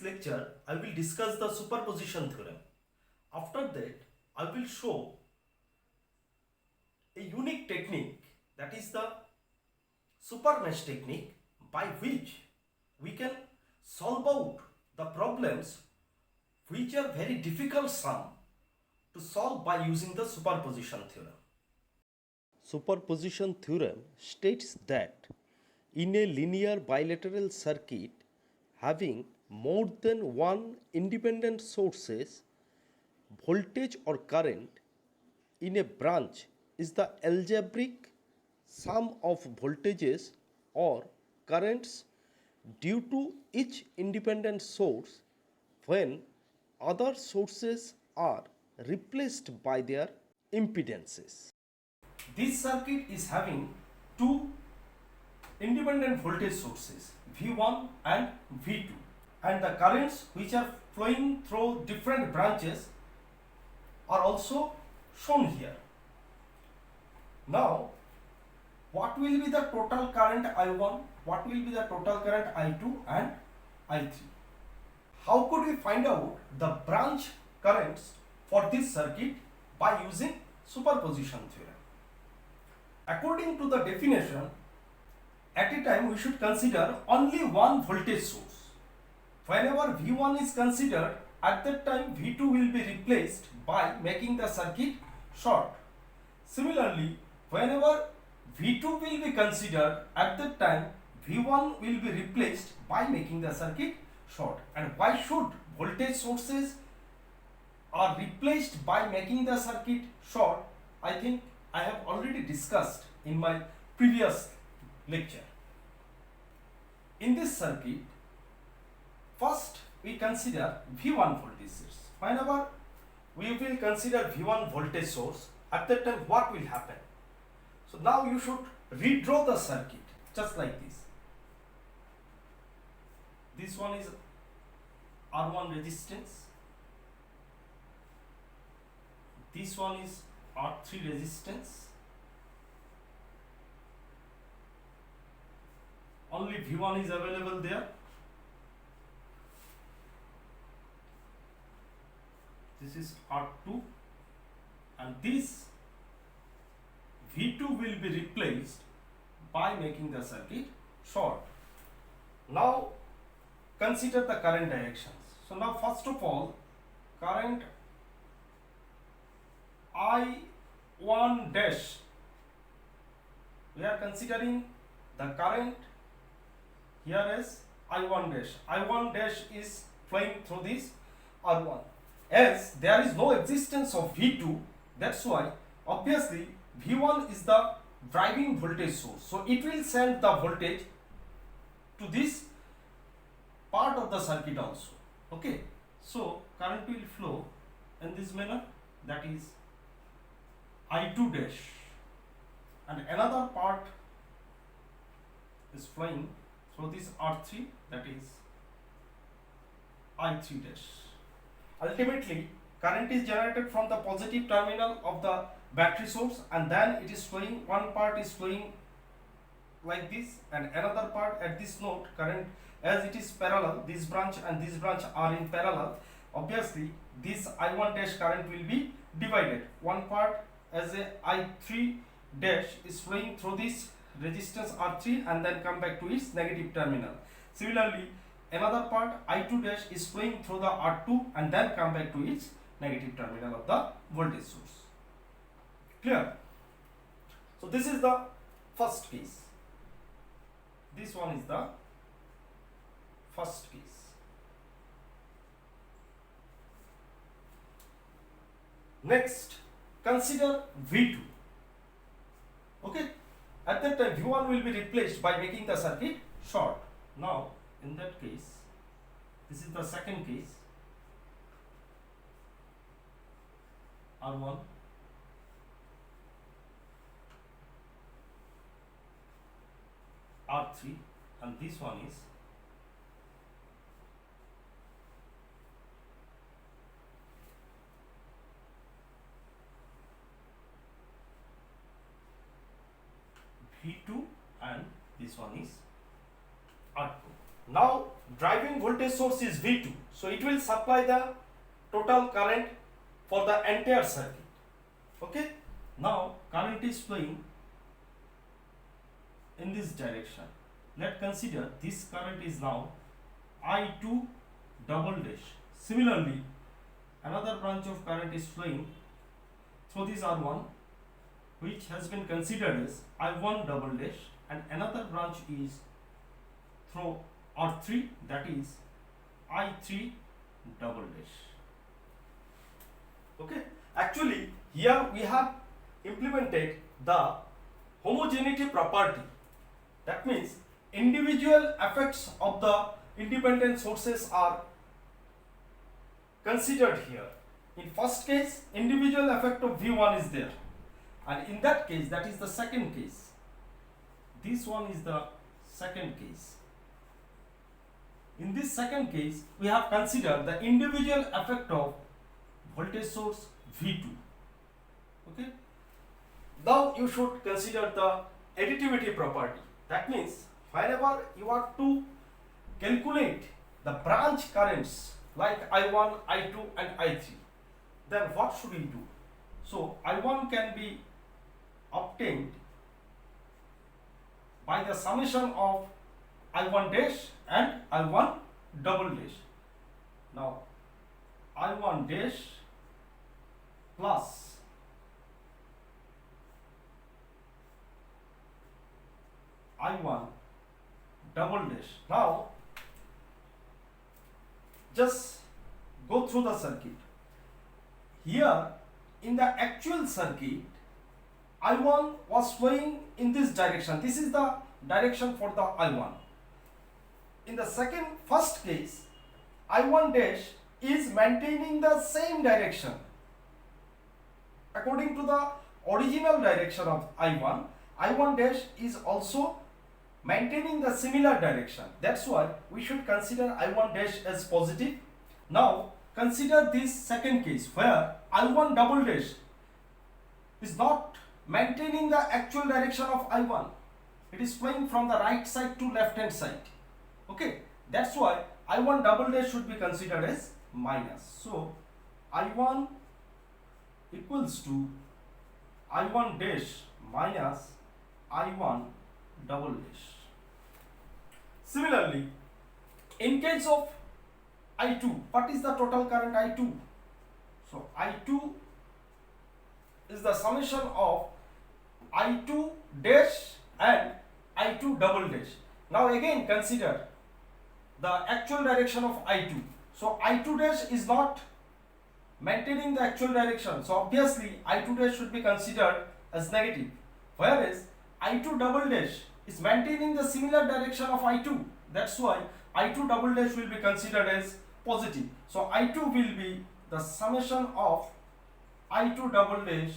this lecture, I will discuss the superposition theorem. After that, I will show a unique technique, that is the super mesh technique, by which we can solve out the problems which are very difficult sum to solve by using the superposition theorem. Superposition theorem states that in a linear bilateral circuit having more than one independent sources, voltage or current in a branch is the algebraic sum of voltages or currents due to each independent source when other sources are replaced by their impedances. This circuit is having two independent voltage sources V1 and V2, and the currents which are flowing through different branches are also shown here. Now, what will be the total current I1, what will be the total current I2 and I3? How could we find out the branch currents for this circuit by using superposition theorem? According to the definition, at a time we should consider only one voltage source. Whenever V1 is considered, at that time V2 will be replaced by making the circuit short. Similarly, whenever V2 will be considered, at that time V1 will be replaced by making the circuit short. And why should voltage sources are replaced by making the circuit short? I think I have already discussed in my previous lecture. In this circuit, first we consider V1 voltage source. Whenever we will consider V1 voltage source, at that time what will happen? So now you should redraw the circuit just like this. This one is R1 resistance. This one is R3 resistance. Only V1 is available there. This is R2, and this V2 will be replaced by making the circuit short. Now consider the current directions. So now first of all, current I1 dash, we are considering the current here as I1 dash. I1 dash is flowing through this R1. As there is no existence of V2, that's why obviously V1 is the driving voltage source. So it will send the voltage to this part of the circuit also. Okay. So current will flow in this manner, that is I2 dash, and another part is flowing through this R3, that is I3 dash. Ultimately, current is generated from the positive terminal of the battery source, and then it is flowing, one part is flowing like this and another part at this node. Current, as it is parallel, this branch and this branch are in parallel, obviously this I1 dash current will be divided. One part as a I3 dash is flowing through this resistance R3 and then come back to its negative terminal. Similarly, another part I2 dash is flowing through the R2 and then come back to its negative terminal of the voltage source. Clear? So this is the first case. This one is the first case. Next, consider V2. Okay, at that time V1 will be replaced by making the circuit short. Now in that case, this is the second case, R1, R3, and this one is V2, and this one is R2. Now driving voltage source is V2, so it will supply the total current for the entire circuit. Okay, now current is flowing in this direction. Let's consider this current is now I2 double dash. Similarly, another branch of current is flowing through this R1, which has been considered as I1 double dash, and another branch is through R3, that is I3 double dash. Okay, actually here we have implemented the homogeneity property. That means individual effects of the independent sources are considered here. In first case, individual effect of V1 is there, and in that case, that is the second case. This one is the second case. In this second case, we have considered the individual effect of voltage source V2. Okay. Now you should consider the additivity property. That means whenever you want to calculate the branch currents like I1, I2 and I3, then what should we do? So I1 can be obtained by the summation of I1 dash and I1 double dash. Now I1 dash plus I1 double dash. Now just go through the circuit. Here in the actual circuit, I1 was flowing in this direction. This is the direction for the I1. In the first case, I1 dash is maintaining the same direction. According to the original direction of I1, I1 dash is also maintaining the similar direction. That's why we should consider I1 dash as positive. Now consider this second case where I1 double dash is not maintaining the actual direction of I1. It is flowing from the right side to left hand side. Okay, that's why I1 double dash should be considered as minus. So I1 equals to I1 dash minus I1 double dash. Similarly, in case of I2, what is the total current I2? So I2 is the summation of I2 dash and I2 double dash. Now again consider the actual direction of I2. So I2 dash is not maintaining the actual direction. So obviously I2 dash should be considered as negative. Whereas I2 double dash is maintaining the similar direction of I2. That's why I2 double dash will be considered as positive. So I2 will be the summation of I2 double dash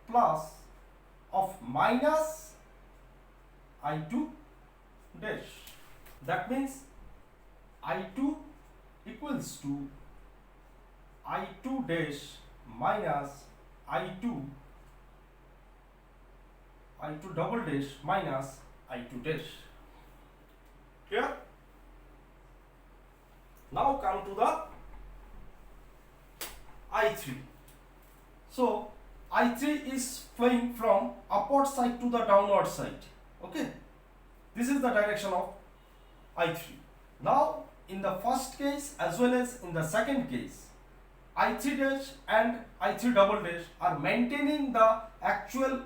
plus of minus I2 dash. That means I2 equals to I2 dash minus I2 double dash minus I2 dash. Clear? Now come to the I3. So I3 is flowing from upward side to the downward side. Okay, this is the direction of I3. Now in the first case as well as in the second case, I3 dash and I3 double dash are maintaining the actual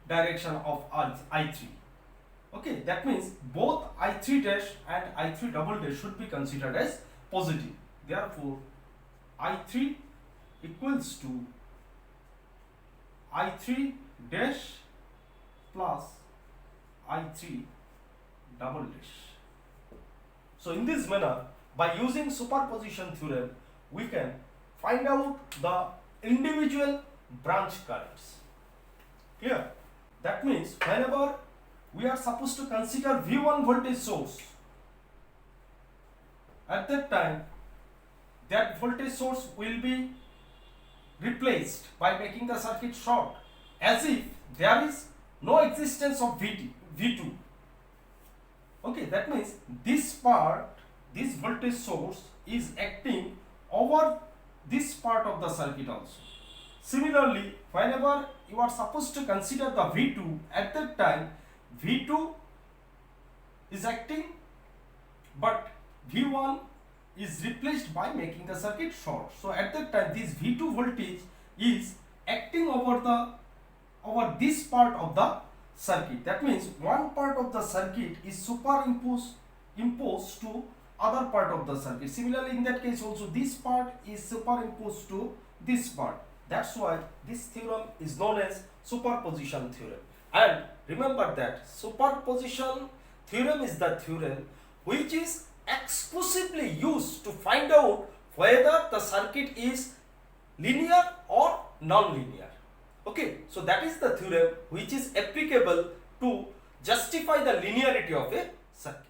direction of I3. Okay, that means both I3 dash and I3 double dash should be considered as positive. Therefore I3 equals to I3 dash plus I3 double dash. So in this manner, by using superposition theorem, we can find out the individual branch currents. Clear? That means whenever we are supposed to consider V1 voltage source, at that time that voltage source will be replaced by making the circuit short, as if there is no existence of V2. Okay, that means this part this voltage source is acting over this part of the circuit also. Similarly, whenever you are supposed to consider the V2, at that time V2 is acting, but V1 is replaced by making the circuit short. So at that time this V2 voltage is acting over this part of the circuit. That means one part of the circuit is imposed to other part of the circuit. Similarly, in that case also this part is superimposed to this part. That's why this theorem is known as superposition theorem. And remember that superposition theorem is the theorem which is exclusively used to find out whether the circuit is linear or non-linear. Okay, so that is the theorem which is applicable to justify the linearity of a circuit.